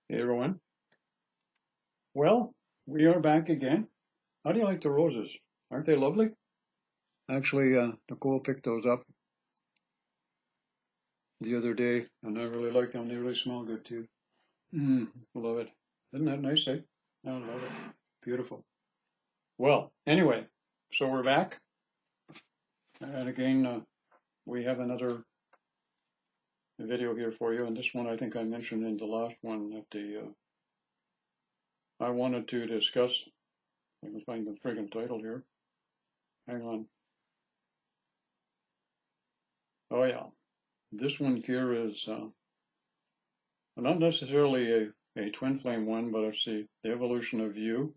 Hey everyone. Well, we are back again. How do you like the roses? Aren't they lovely? Actually, Nicole picked those up the other day, and I really like them. They really smell good too. Love it. Isn't that nice, eh? I love it. Beautiful. Well, anyway, so we're back, and again, we have another video here for you. And this one, I think I mentioned in the last one that I wanted to discuss. I can find the friggin' title here. Hang on. Oh yeah, this one here is not necessarily a twin flame one, but it's the evolution of you.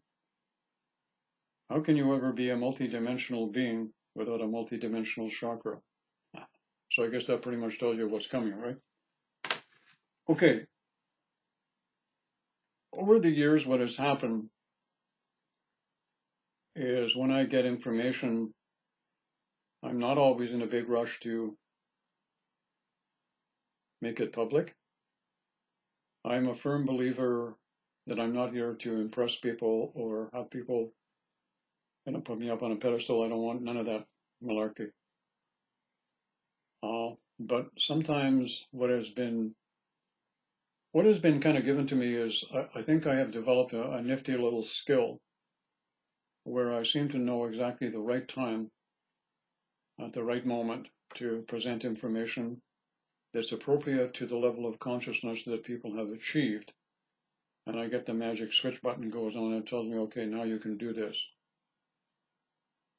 How can you ever be a multidimensional being without a multidimensional chakra? So I guess that pretty much tells you what's coming, right? Okay. Over the years, what has happened is when I get information, I'm not always in a big rush to make it public. I'm a firm believer that I'm not here to impress people or have people put me up on a pedestal. I don't want none of that malarkey. But sometimes what has been kind of given to me is I think I have developed a nifty little skill where I seem to know exactly the right time at the right moment to present information that's appropriate to the level of consciousness that people have achieved. And I get the magic switch button goes on and tells me, okay, now you can do this.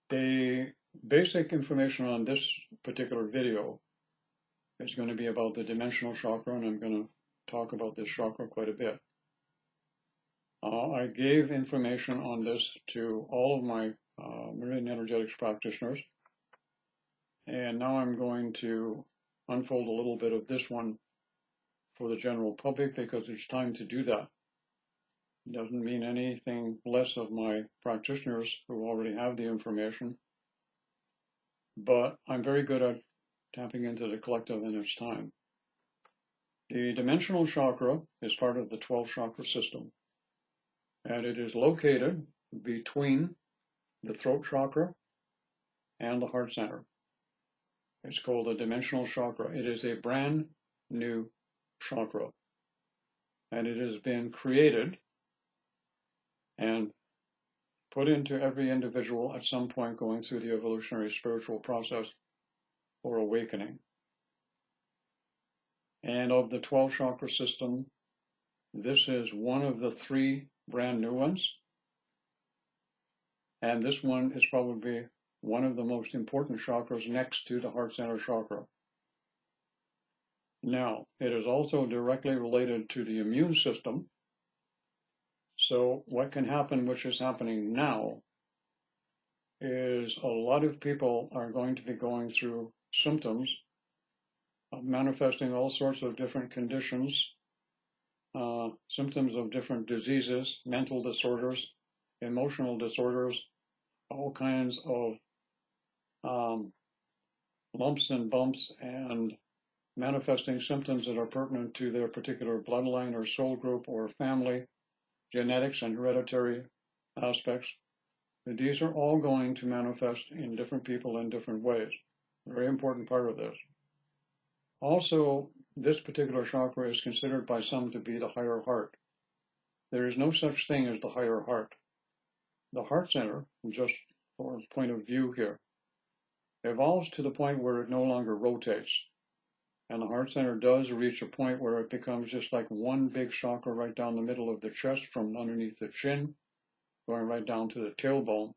The basic information on this particular video is going to be about the dimensional chakra, and I'm going to talk about this chakra quite a bit. I gave information on this to all of my Meridian Energetics practitioners, and now I'm going to unfold a little bit of this one for the general public because it's time to do that. It doesn't mean anything less of my practitioners who already have the information, but I'm very good at tapping into the collective in its time. The dimensional chakra is part of the 12 chakra system, and it is located between the throat chakra and the heart center. It's called the dimensional chakra. It is a brand new chakra, and it has been created and put into every individual at some point going through the evolutionary spiritual process or awakening. And of the 12 chakra system, this is one of the 3 brand new ones. And this one is probably one of the most important chakras next to the heart center chakra. Now, it is also directly related to the immune system. So what can happen, which is happening now, is a lot of people are going to be going through symptoms of manifesting all sorts of different conditions, symptoms of different diseases, mental disorders, emotional disorders, all kinds of lumps and bumps and manifesting symptoms that are pertinent to their particular bloodline or soul group or family, genetics and hereditary aspects. These are all going to manifest in different people in different ways. Very important part of this. Also, this particular chakra is considered by some to be the higher heart. There is no such thing as the higher heart. The heart center, just for point of view here, evolves to the point where it no longer rotates. And the heart center does reach a point where it becomes just like one big chakra right down the middle of the chest from underneath the chin, going right down to the tailbone.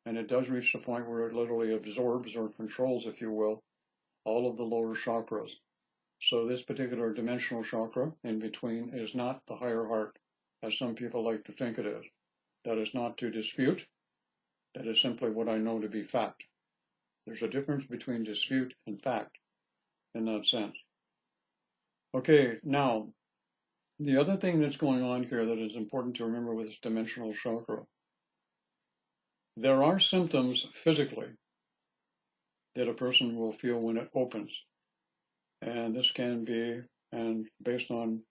And it does reach the point where it literally absorbs or controls, if you will, all of the lower chakras. So this particular dimensional chakra in between is not the higher heart, as some people like to think it is. That is not to dispute. That is simply what I know to be fact. There's a difference between dispute and fact in that sense. Okay, now, the other thing that's going on here that is important to remember with this dimensional chakra, there are symptoms physically that a person will feel when it opens. And this can be, and based on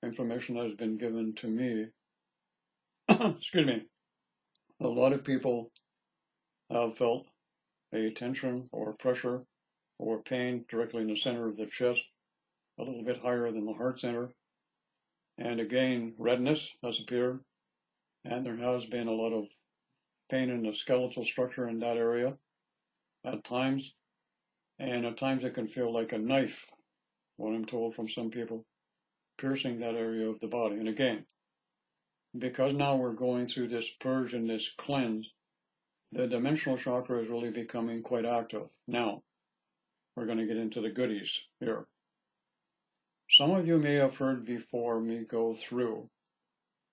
information that has been given to me, excuse me, a lot of people have felt a tension or pressure or pain directly in the center of the chest, a little bit higher than the heart center. And again, redness has appeared, and there has been a lot of pain in the skeletal structure in that area at times. And at times it can feel like a knife, what I'm told from some people, piercing that area of the body. And again, because now we're going through this purge and this cleanse, the dimensional chakra is really becoming quite active. Now, we're going to get into the goodies here. Some of you may have heard before me go through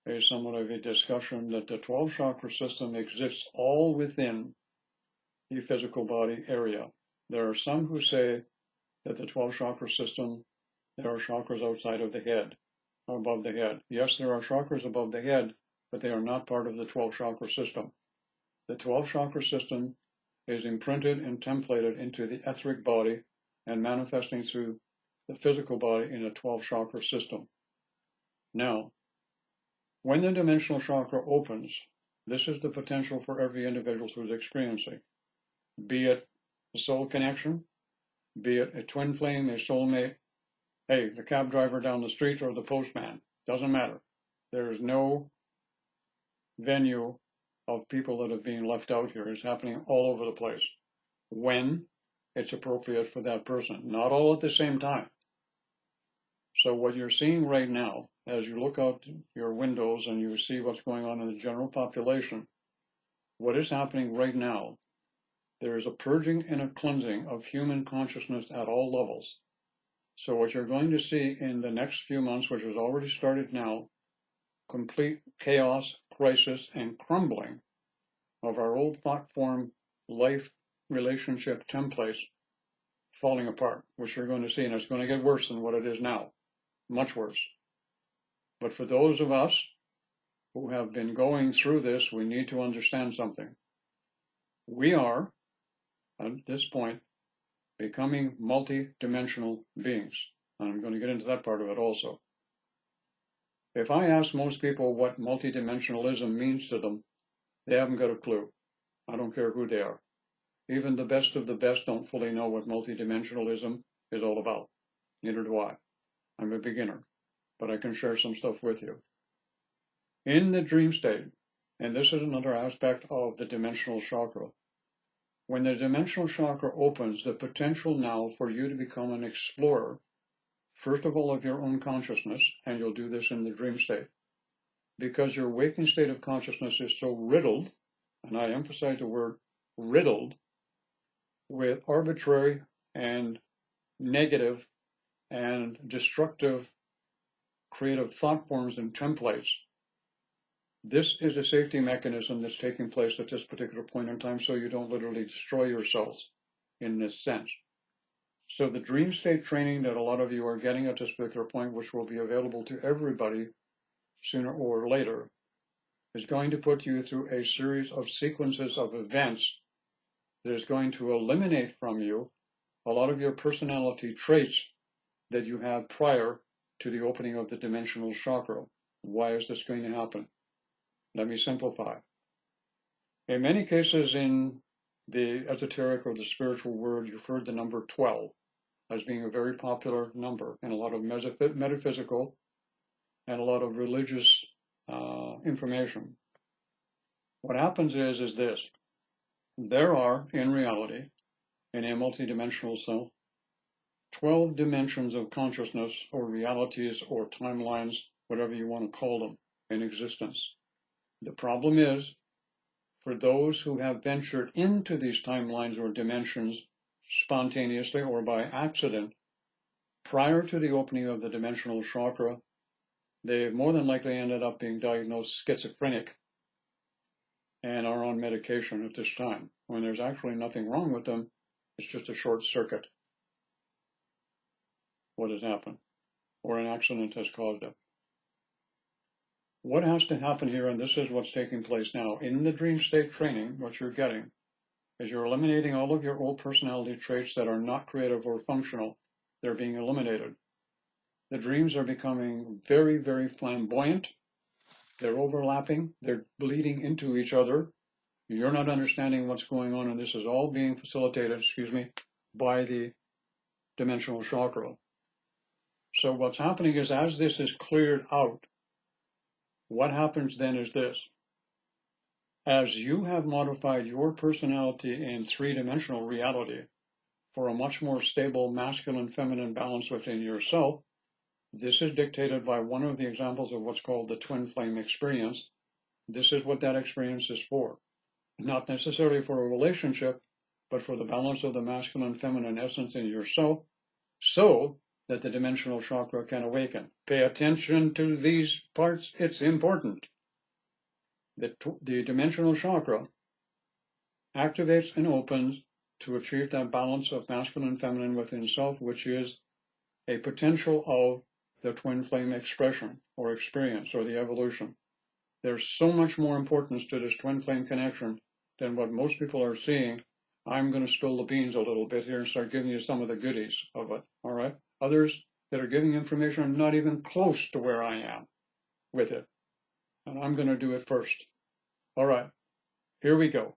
a somewhat of a discussion that the 12 chakra system exists all within the physical body area. There are some who say that the 12 chakra system, there are chakras outside of the head, or above the head. Yes, there are chakras above the head, but they are not part of the 12 chakra system. The 12 chakra system is imprinted and templated into the etheric body and manifesting through the physical body in a 12 chakra system. Now, when the dimensional chakra opens, this is the potential for every individual who's experiencing, be it a soul connection, be it a twin flame, a soulmate, hey, the cab driver down the street or the postman, doesn't matter. There is no venue of people that are being left out here. It's happening all over the place when it's appropriate for that person, not all at the same time. So what you're seeing right now, as you look out your windows and you see what's going on in the general population, what is happening right now, there is a purging and a cleansing of human consciousness at all levels. So what you're going to see in the next few months, which has already started now, complete chaos, crisis, and crumbling of our old thought form, life, relationship templates falling apart, which you're going to see, and it's going to get worse than what it is now, much worse. But for those of us who have been going through this, we need to understand something. We are, at this point, becoming multi-dimensional beings. And I'm going to get into that part of it also. If I ask most people what multidimensionalism means to them, they haven't got a clue. I don't care who they are. Even the best of the best don't fully know what multidimensionalism is all about. Neither do I. I'm a beginner, but I can share some stuff with you. In the dream state, and this is another aspect of the dimensional chakra, when the dimensional chakra opens, the potential now for you to become an explorer, first of all of your own consciousness, and you'll do this in the dream state, because your waking state of consciousness is so riddled, and I emphasize the word riddled, with arbitrary and negative and destructive creative thought forms and templates. This is a safety mechanism that's taking place at this particular point in time, so you don't literally destroy yourselves in this sense. So the dream state training that a lot of you are getting at this particular point, which will be available to everybody sooner or later, is going to put you through a series of sequences of events that is going to eliminate from you a lot of your personality traits that you had prior to the opening of the dimensional chakra. Why is this going to happen? Let me simplify. In many cases in the esoteric or the spiritual world, you've heard the number 12 as being a very popular number in a lot of metaphysical and a lot of religious information. What happens is this. There are, in reality, in a multidimensional self, 12 dimensions of consciousness or realities or timelines, whatever you want to call them, in existence. The problem is, for those who have ventured into these timelines or dimensions spontaneously or by accident, prior to the opening of the dimensional chakra, they've more than likely ended up being diagnosed schizophrenic and are on medication at this time, when there's actually nothing wrong with them. It's just a short circuit. What has happened? Or an accident has caused it. What has to happen here, and this is what's taking place now, in the dream state training, what you're getting, is you're eliminating all of your old personality traits that are not creative or functional. They're being eliminated. the dreams are becoming very, very flamboyant. They're overlapping. They're bleeding into each other. You're not understanding what's going on, and this is all being facilitated, by the dimensional chakra. So what's happening is, as this is cleared out, what happens then is this. As you have modified your personality in three-dimensional reality for a much more stable masculine-feminine balance within yourself, this is dictated by one of the examples of what's called the twin flame experience. This is what that experience is for. Not necessarily for a relationship, but for the balance of the masculine-feminine essence in yourself, so that the dimensional chakra can awaken. Pay attention to these parts, it's important. The dimensional chakra activates and opens to achieve that balance of masculine and feminine within self, which is a potential of the twin flame expression or experience or the evolution. There's so much more importance to this twin flame connection than what most people are seeing. I'm going to spill the beans a little bit here and start giving you some of the goodies of it, all right? Others that are giving information are not even close to where I am with it. And I'm going to do it first. All right, here we go.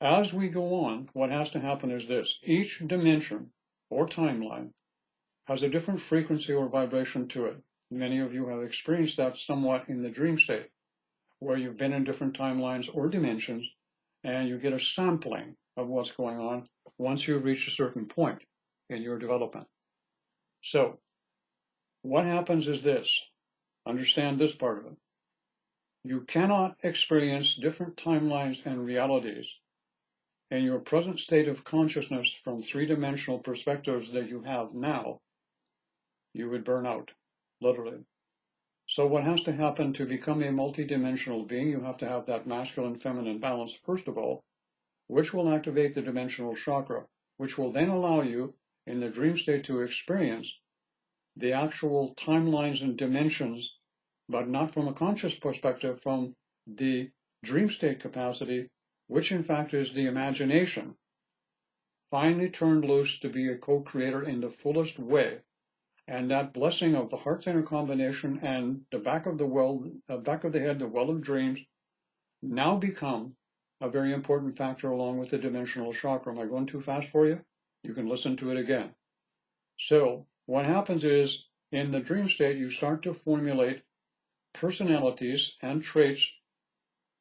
As we go on, what has to happen is this. Each dimension or timeline has a different frequency or vibration to it. Many of you have experienced that somewhat in the dream state, where you've been in different timelines or dimensions, and you get a sampling of what's going on once you've reached a certain point in your development. So, what happens is this. Understand this part of it. You cannot experience different timelines and realities in your present state of consciousness from three-dimensional perspectives that you have now. You would burn out, literally. So what has to happen to become a multidimensional being? You have to have that masculine-feminine balance, first of all, which will activate the dimensional chakra, which will then allow you in the dream state to experience the actual timelines and dimensions, but not from a conscious perspective, from the dream state capacity, which in fact is the imagination, finally turned loose to be a co-creator in the fullest way. And that blessing of the heart-center combination and the back of the head, the well of dreams, now become a very important factor along with the dimensional chakra. Am I going too fast for you? You can listen to it again. So what happens is, in the dream state, you start to formulate personalities and traits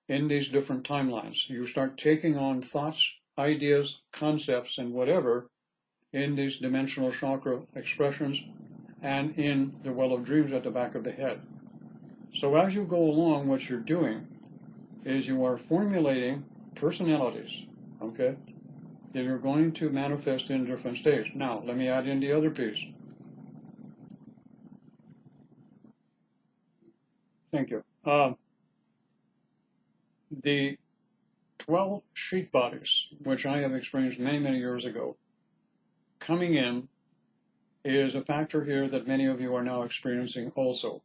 in these different timelines. You start taking on thoughts, ideas, concepts, and whatever in these dimensional chakra expressions and in the well of dreams at the back of the head. So as you go along, what you're doing is you are formulating personalities, okay, that you're going to manifest in different states. Now, let me add in the other piece. Thank you. The 12 sheath bodies, which I have experienced many, many years ago, coming in is a factor here that many of you are now experiencing also.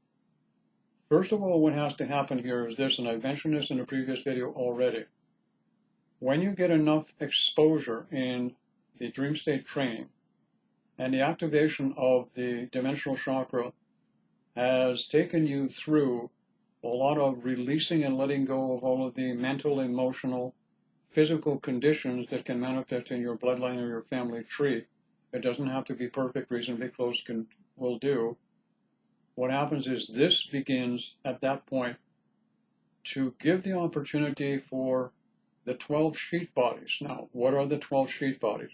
First of all, what has to happen here is this, and I mentioned this in a previous video already. When you get enough exposure in the dream state training, and the activation of the dimensional chakra has taken you through a lot of releasing and letting go of all of the mental, emotional, physical conditions that can manifest in your bloodline or your family tree. It doesn't have to be perfect, reasonably close will do. What happens is this begins at that point to give the opportunity for the 12 sheath bodies. Now, what are the 12 sheath bodies?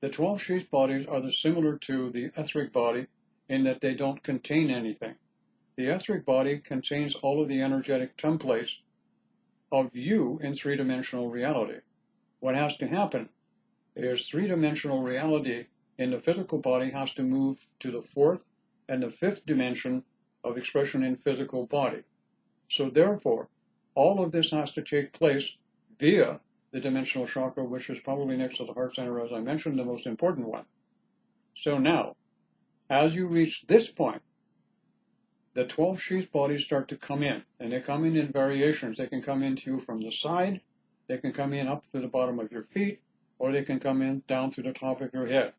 The 12 sheath bodies are similar to the etheric body in that they don't contain anything. The etheric body contains all of the energetic templates of you in three-dimensional reality. What has to happen is three-dimensional reality in the physical body has to move to the fourth and the fifth dimension of expression in physical body. So therefore, all of this has to take place via the dimensional chakra, which is probably next to the heart center, as I mentioned, the most important one. So now, as you reach this point, the 12 sheath bodies start to come in, and they come in variations. They can come into you from the side, they can come in up to the bottom of your feet, or they can come in down through the top of your head.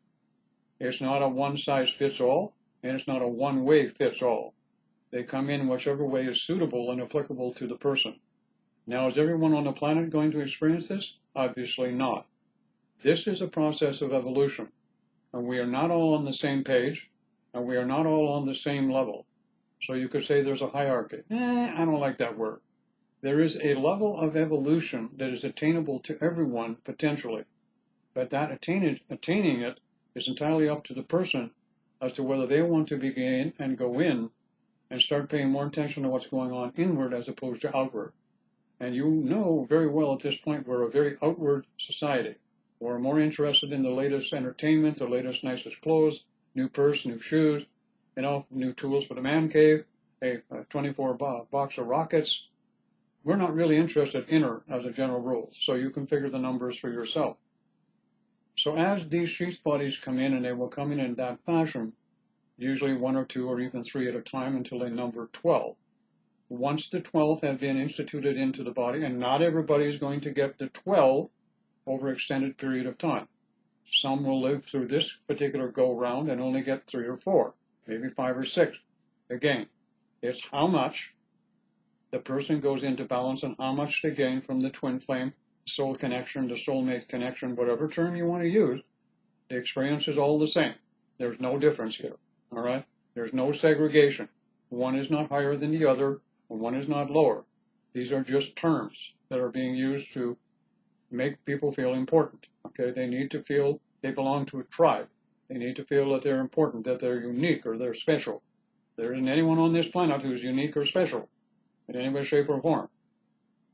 It's not a one-size-fits-all. and it's not a one-way fits all. They come in whichever way is suitable and applicable to the person. Now, is everyone on the planet going to experience this? Obviously not. This is a process of evolution, and we are not all on the same page, and we are not all on the same level. So you could say there's a hierarchy. I don't like that word. There is a level of evolution that is attainable to everyone potentially, but that attaining it is entirely up to the person as to whether they want to begin and go in and start paying more attention to what's going on inward as opposed to outward. And you know very well at this point we're a very outward society. We're more interested in the latest entertainment, the latest nicest clothes, new purse, new shoes, new tools for the man cave, a 24 box of rockets. We're not really interested inner as a general rule, so you can figure the numbers for yourself. So as these sheath bodies come in, and they will come in that fashion, usually 1 or 2 or even 3 at a time until they number 12. Once the 12 have been instituted into the body, and not everybody is going to get the 12 over an extended period of time. Some will live through this particular go-round and only get 3 or 4, maybe 5 or 6. Again, it's how much the person goes into balance and how much they gain from the twin flame, soul connection, the soulmate connection, whatever term you want to use. The experience is all the same. There's no difference here, all right? There's no segregation. One is not higher than the other, and one is not lower. These are just terms that are being used to make people feel important, okay? They need to feel they belong to a tribe. They need to feel that they're important, that they're unique or they're special. There isn't anyone on this planet who's unique or special in any way, shape, or form.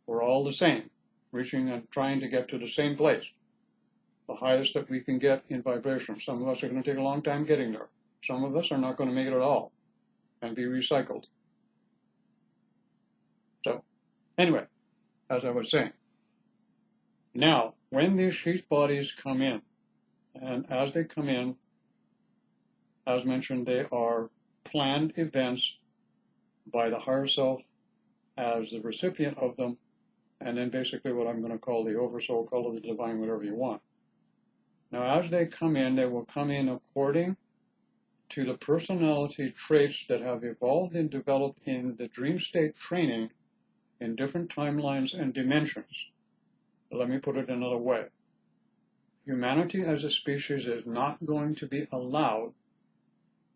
We're all the same, reaching and trying to get to the same place, the highest that we can get in vibration. Some of us are going to take a long time getting there. Some of us are not going to make it at all and be recycled. So, anyway, as I was saying, now, when these sheath bodies come in, and as they come in, as mentioned, they are planned events by the higher self as the recipient of them, and then basically what I'm going to call the oversoul, call it the divine, whatever you want. Now, as they come in, they will come in according to the personality traits that have evolved and developed in the dream state training in different timelines and dimensions. Let me put it another way. Humanity as a species is not going to be allowed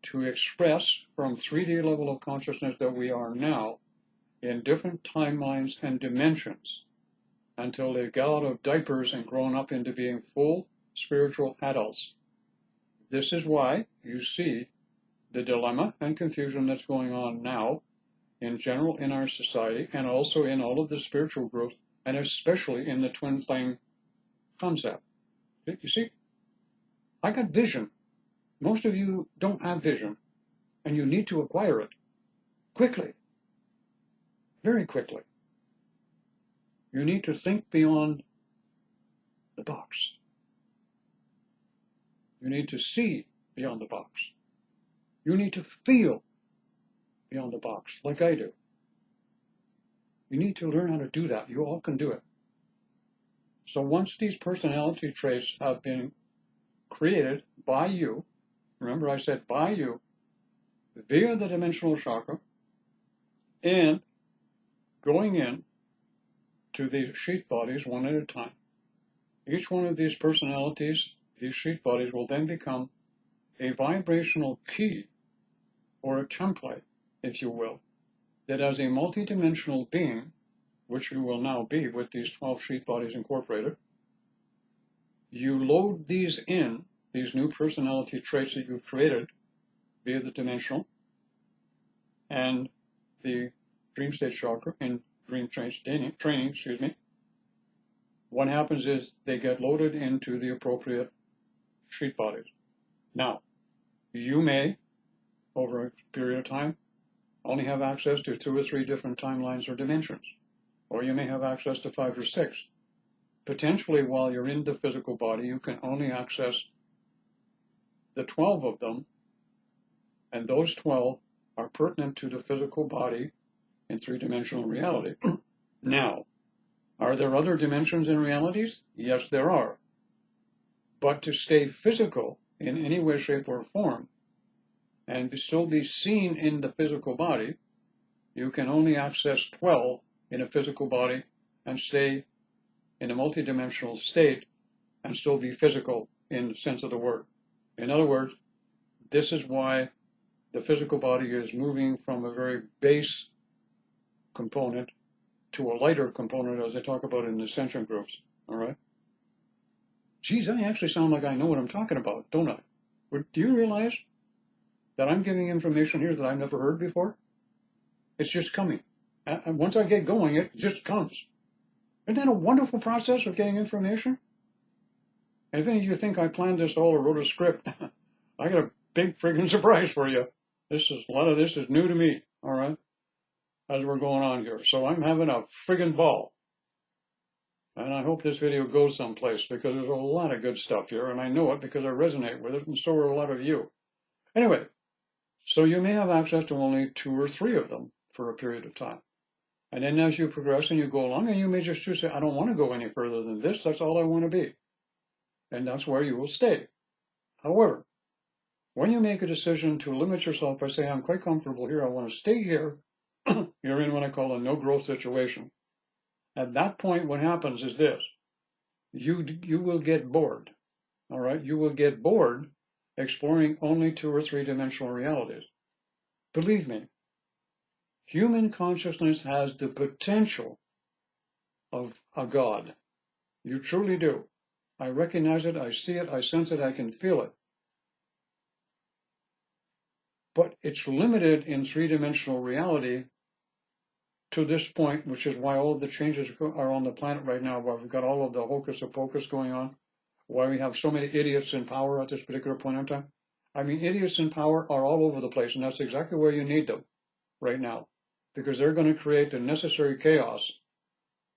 to express from 3D level of consciousness that we are now in different timelines and dimensions until they get out of diapers and grown up into being full spiritual adults. This is why you see the dilemma and confusion that's going on now in general in our society and also in all of the spiritual groups, and especially in the twin flame concept. You see, I got vision. Most of you don't have vision, and you need to acquire it quickly, very quickly. You need to think beyond the box. You need to see beyond the box. You need to feel beyond the box, like I do. You need to learn how to do that. You all can do it. So once these personality traits have been created by you, remember I said by you, via the dimensional chakra, and going in to these sheath bodies one at a time. Each one of these personalities, these sheath bodies, will then become a vibrational key or a template, if you will, that as a multidimensional being, which you will now be with these 12 sheath bodies incorporated, you load these in, these new personality traits that you've created via the dimensional and the dream state chakra and dream training, what happens is they get loaded into the appropriate sheath bodies. Now, you may, over a period of time, only have access to 2 or 3 different timelines or dimensions, or you may have access to 5 or 6. Potentially, while you're in the physical body, you can only access the 12 of them, and those 12 are pertinent to the physical body in 3-dimensional reality. Now, are there other dimensions and realities? Yes, there are. But to stay physical in any way, shape, or form, and still be seen in the physical body. You can only access 12 in a physical body and stay in a multidimensional state and still be physical in the sense of the word. In other words, this is why the physical body is moving from a very base component to a lighter component, as they talk about in the ascension groups. All right? Geez, I actually sound like I know what I'm talking about, don't I? But do you realize that I'm giving information here that I've never heard before? It's just coming. And once I get going, it just comes. Isn't that a wonderful process of getting information? And if any of you think I planned this all or wrote a script, I got a big friggin' surprise for you. A lot of this is new to me, all right, as we're going on here. So I'm having a friggin' ball. And I hope this video goes someplace because there's a lot of good stuff here, and I know it because I resonate with it, and so are a lot of you. Anyway, so you may have access to only 2 or 3 of them for a period of time. And then as you progress and you go along, and you may just choose to say, I don't want to go any further than this, that's all I want to be. And that's where you will stay. However, when you make a decision to limit yourself by saying, I'm quite comfortable here, I want to stay here, you're in what I call a no-growth situation. At that point, what happens is this. You will get bored, all right? You will get bored exploring only 2 or 3 dimensional realities. Believe me, human consciousness has the potential of a God. You truly do. I recognize it, I see it, I sense it, I can feel it. But it's limited in 3-dimensional reality to this point, which is why all of the changes are on the planet right now, why we've got all of the hocus pocus going on, why we have so many idiots in power at this particular point in time. I mean, idiots in power are all over the place, and that's exactly where you need them right now, because they're going to create the necessary chaos,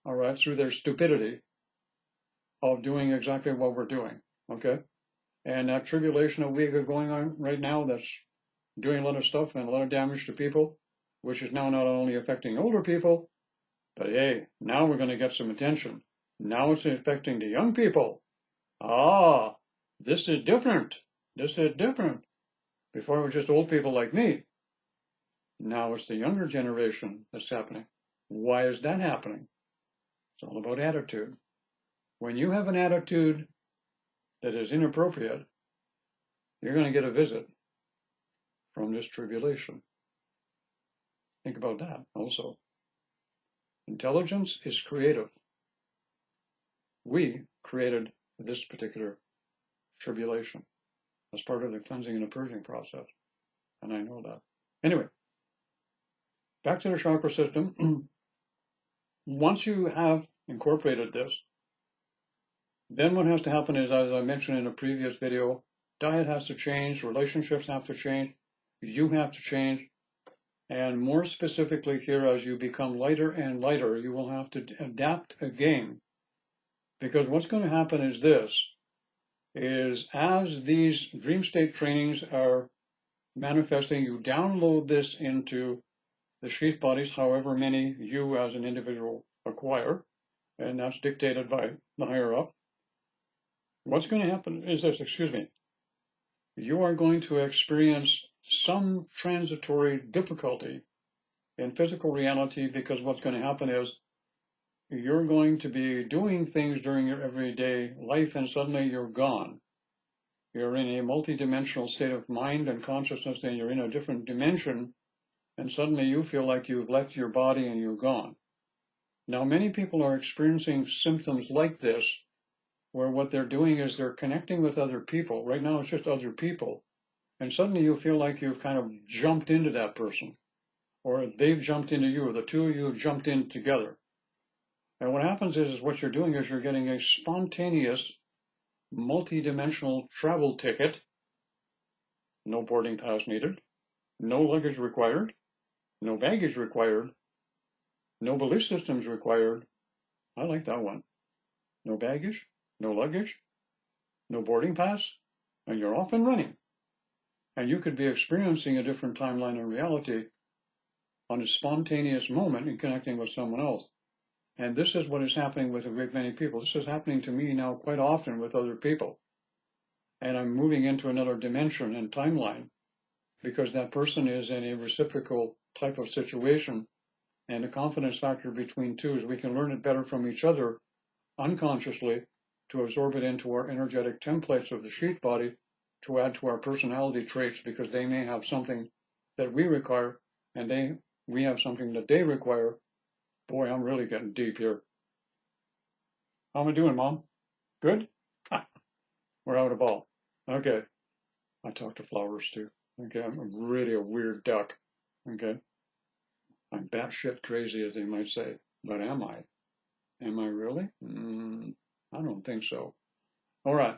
all right, through their stupidity of doing exactly what we're doing, okay? And that tribulation that we got going on right now that's doing a lot of stuff and a lot of damage to people, which is now not only affecting older people, but hey, now we're going to get some attention. Now it's affecting the young people. Ah, this is different. This is different. Before it was just old people like me. Now it's the younger generation that's happening. Why is that happening? It's all about attitude. When you have an attitude that is inappropriate, you're going to get a visit from this tribulation. Think about that also. Intelligence is creative. We created this particular tribulation as part of the cleansing and the purging process. And I know that. Anyway, back to the chakra system. Once you have incorporated this, then what has to happen is, as I mentioned in a previous video, diet has to change, relationships have to change, you have to change. And more specifically here, as you become lighter and lighter, you will have to adapt again. Because what's going to happen is this, is as these dream state trainings are manifesting, you download this into the sheath bodies, however many you as an individual acquire, and that's dictated by the higher up. What's going to happen is this, you are going to experience some transitory difficulty in physical reality, because what's going to happen is you're going to be doing things during your everyday life and suddenly you're gone. You're in a multidimensional state of mind and consciousness, and you're in a different dimension, and suddenly you feel like you've left your body and you're gone. Now, many people are experiencing symptoms like this, where what they're doing is they're connecting with other people. Right now, it's just other people. And suddenly you feel like you've kind of jumped into that person, or they've jumped into you, or the two of you have jumped in together. And what happens is what you're doing is you're getting a spontaneous, multi-dimensional travel ticket, no boarding pass needed, no luggage required, no baggage required, no belief systems required. I like that one. No baggage, no luggage, no boarding pass, and you're off and running. And you could be experiencing a different timeline in reality on a spontaneous moment in connecting with someone else. And this is what is happening with a great many people. This is happening to me now quite often with other people. And I'm moving into another dimension and timeline because that person is in a reciprocal type of situation, and the confidence factor between two is we can learn it better from each other unconsciously to absorb it into our energetic templates of the sheath body to add to our personality traits, because they may have something that we require and we have something that they require. Boy, I'm really getting deep here. How am I doing, Mom? Good? We're out of ball. Okay. I talk to flowers too. Okay, I'm really a weird duck. Okay. I'm batshit crazy, as they might say. But am I? Am I really? I don't think so. All right.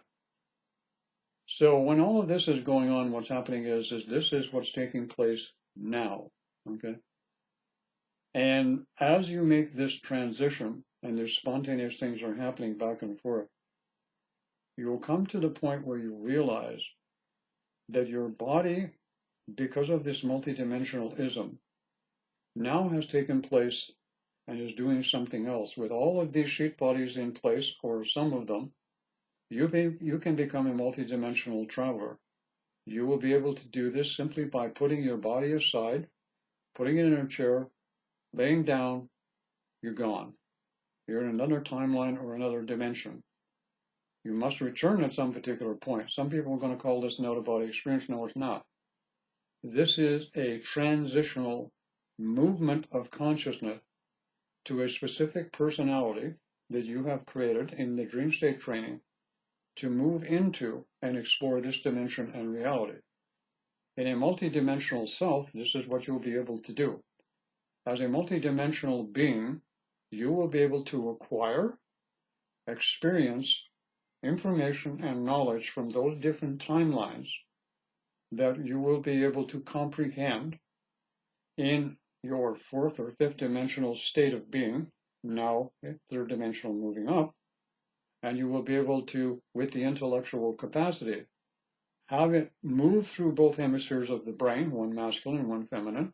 So when all of this is going on, what's happening is this is what's taking place now. Okay. And as you make this transition, and there's spontaneous things are happening back and forth, you will come to the point where you realize that your body, because of this multidimensionalism, now has taken place and is doing something else. With all of these sheath bodies in place, or some of them, you can become a multidimensional traveler. You will be able to do this simply by putting your body aside, putting it in a chair, laying down, you're gone. You're in another timeline or another dimension. You must return at some particular point. Some people are going to call this an out-of-body experience. No, it's not. This is a transitional movement of consciousness to a specific personality that you have created in the dream state training to move into and explore this dimension and reality. In a multidimensional self, this is what you'll be able to do. As a multidimensional being, you will be able to acquire, experience, information and knowledge from those different timelines that you will be able to comprehend in your fourth or fifth dimensional state of being, now third dimensional moving up, and you will be able to, with the intellectual capacity, have it move through both hemispheres of the brain, one masculine and one feminine,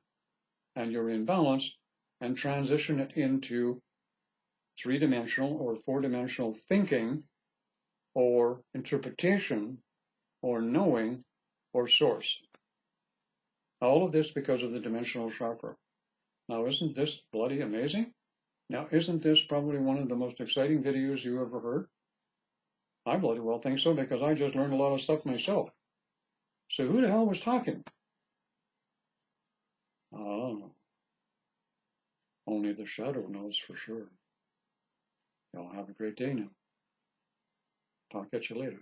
and you're in balance, and transition it into three-dimensional or four-dimensional thinking or interpretation or knowing or source. All of this because of the dimensional chakra. Now, isn't this bloody amazing? Now, isn't this probably one of the most exciting videos you ever heard? I bloody well think so, because I just learned a lot of stuff myself. So who the hell was talking? Oh, only the shadow knows for sure. Y'all have a great day now. Talk at you later.